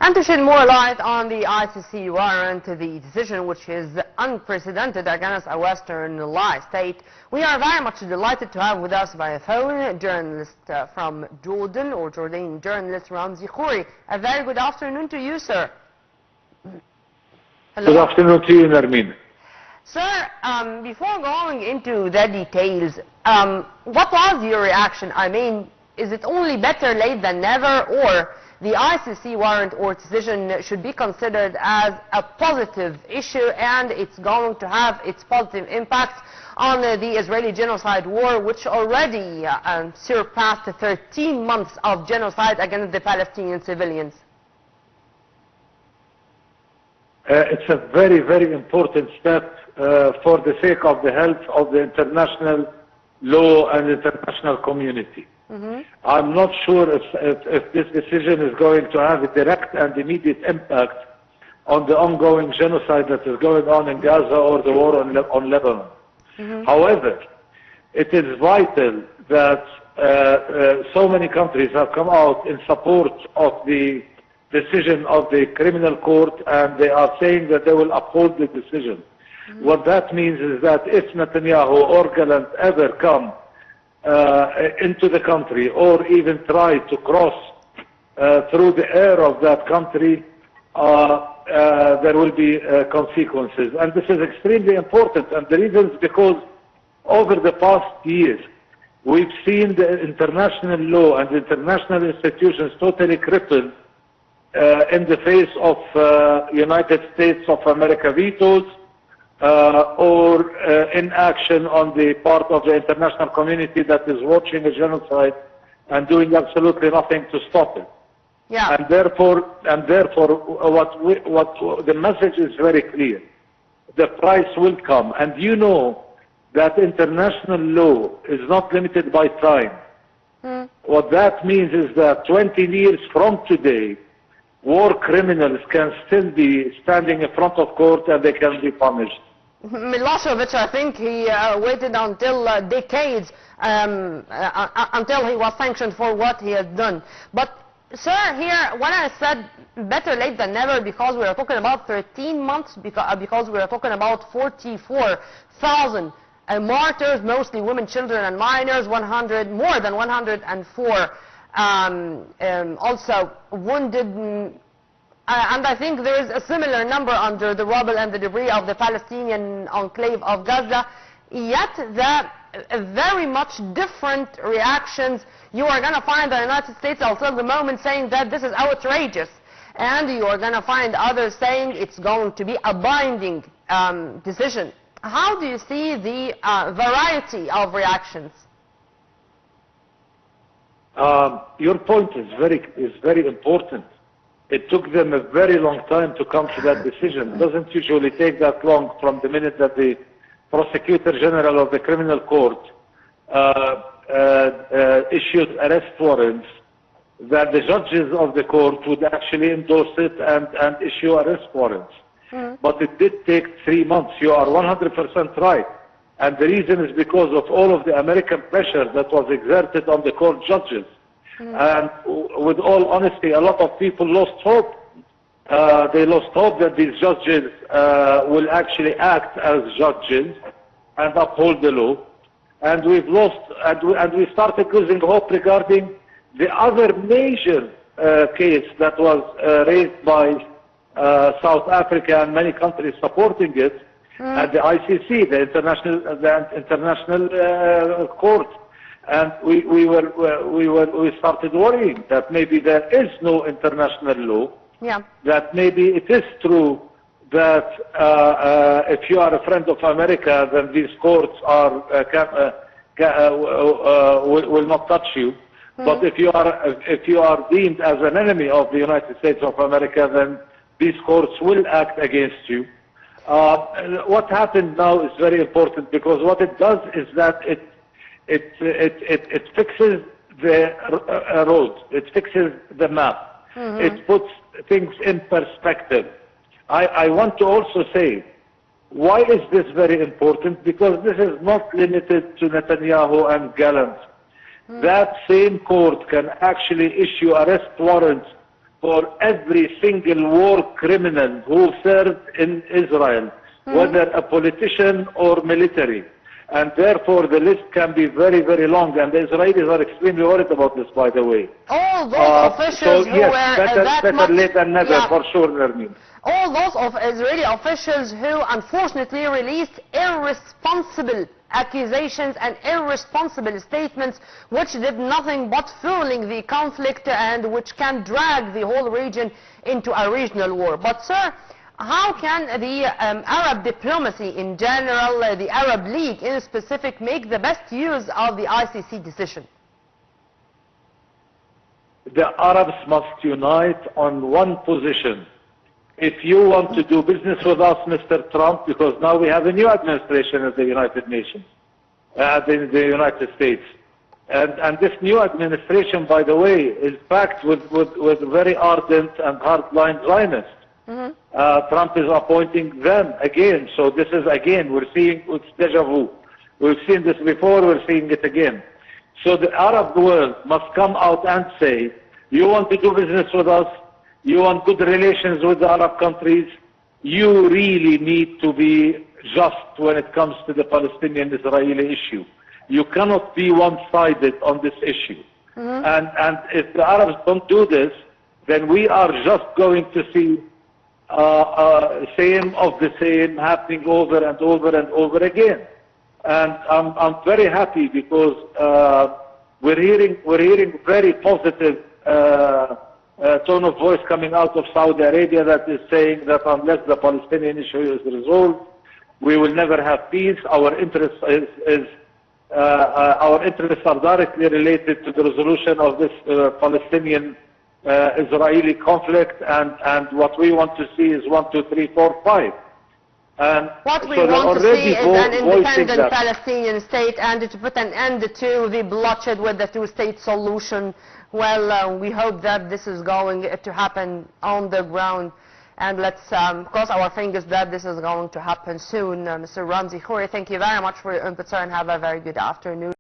And to shed more light on the ICC warrant, the decision which is unprecedented against a Western state, we are very much delighted to have with us by phone journalist from Jordan, or Jordanian journalist Ramzy Khoury. A very good afternoon to you, sir. Hello. Good afternoon to you, Nermin. Sir, before going into the details, what was your reaction? I mean, is it only better late than never, or the ICC warrant or decision should be considered as a positive issue and it's going to have its positive impact on the Israeli genocide war, which already surpassed 13 months of genocide against the Palestinian civilians? It's a very, very important step for the sake of the health of the international law and international community. I'm not sure if this decision is going to have a direct and immediate impact on the ongoing genocide that is going on in Gaza or the war on Lebanon. However, it is vital that so many countries have come out in support of the decision of the criminal court, and they are saying that they will uphold the decision. What that means is that if Netanyahu or Gallant ever come into the country, or even try to cross through the air of that country, there will be consequences. And this is extremely important, and the reason is because over the past years, we've seen the international law and international institutions totally crippled in the face of United States of America vetoes, or inaction on the part of the international community that is watching a genocide and doing absolutely nothing to stop it. Yeah. And therefore, what the message is very clear: the price will come, and you know that international law is not limited by time. What that means is that 20 years from today, war criminals can still be standing in front of court and they can be punished. Milosevic, I think he waited until decades until he was sanctioned for what he has done. But, sir, here, when I said better late than never, because we are talking about 13 months, because we are talking about 44,000 martyrs, mostly women, children, and minors, more than 104 also wounded. And I think there is a similar number under the rubble and the debris of the Palestinian enclave of Gaza. Yet the very much different reactions. You are going to find the United States until the moment saying that this is outrageous. And you are going to find others saying it's going to be a binding decision. How do you see the variety of reactions? Your point is very important. It took them a very long time to come to that decision. It doesn't usually take that long from the minute that the Prosecutor General of the Criminal Court issued arrest warrants, that the judges of the court would actually endorse it and issue arrest warrants. But it did take 3 months. You are 100% right. And the reason is because of all of the American pressure that was exerted on the court judges. And with all honesty, a lot of people lost hope. They lost hope that these judges will actually act as judges and uphold the law. And we've lost, and we started losing hope regarding the other major case that was raised by South Africa and many countries supporting it, at the ICC, the international court. And we started worrying that maybe there is no international law. Yeah. That maybe it is true that if you are a friend of America, then these courts will not touch you. But if you are deemed as an enemy of the United States of America, then these courts will act against you. What happened now is very important, because what it does is that it fixes the road, it fixes the map, it puts things in perspective. I want to also say, why is this very important? Because this is not limited to Netanyahu and Gallant. That same court can actually issue arrest warrants for every single war criminal who served in Israel, whether a politician or military. And therefore the list can be very, very long, and the Israelis are extremely worried about this, by the way. All those officials so who yes, were better late than never, for sure, Nermeen. All those of Israeli officials who unfortunately released irresponsible accusations and irresponsible statements which did nothing but fueling the conflict and which can drag the whole region into a regional war. But sir, how can the Arab diplomacy in general, the Arab League in specific, make the best use of the ICC decision? The Arabs must unite on one position. If you want to do business with us, Mr. Trump, because now we have a new administration at the United Nations, in the United States. And this new administration, by the way, is packed with very ardent and hardline Zionists. Trump is appointing them again. So this is, again, we're seeing it's deja vu. We've seen this before, we're seeing it again. So the Arab world must come out and say, you want to do business with us, you want good relations with the Arab countries, you really need to be just when it comes to the Palestinian-Israeli issue. You cannot be one-sided on this issue. And if the Arabs don't do this, then we are just going to see same of the same happening over and over and over again. And I'm very happy because we're hearing very positive tone of voice coming out of Saudi Arabia that is saying that unless the Palestinian issue is resolved, we will never have peace. Our interests our interests are directly related to the resolution of this Palestinian Israeli conflict, and what we want to see is 1, 2, 3, 4, 5. And what we so want to see is an independent that. Palestinian state, and to put an end to the bloodshed with the two-state solution. Well, we hope that this is going to happen on the ground, and let's cross our fingers that this is going to happen soon. Mr. Ramzy Khoury, thank you very much for your input, sir, and have a very good afternoon.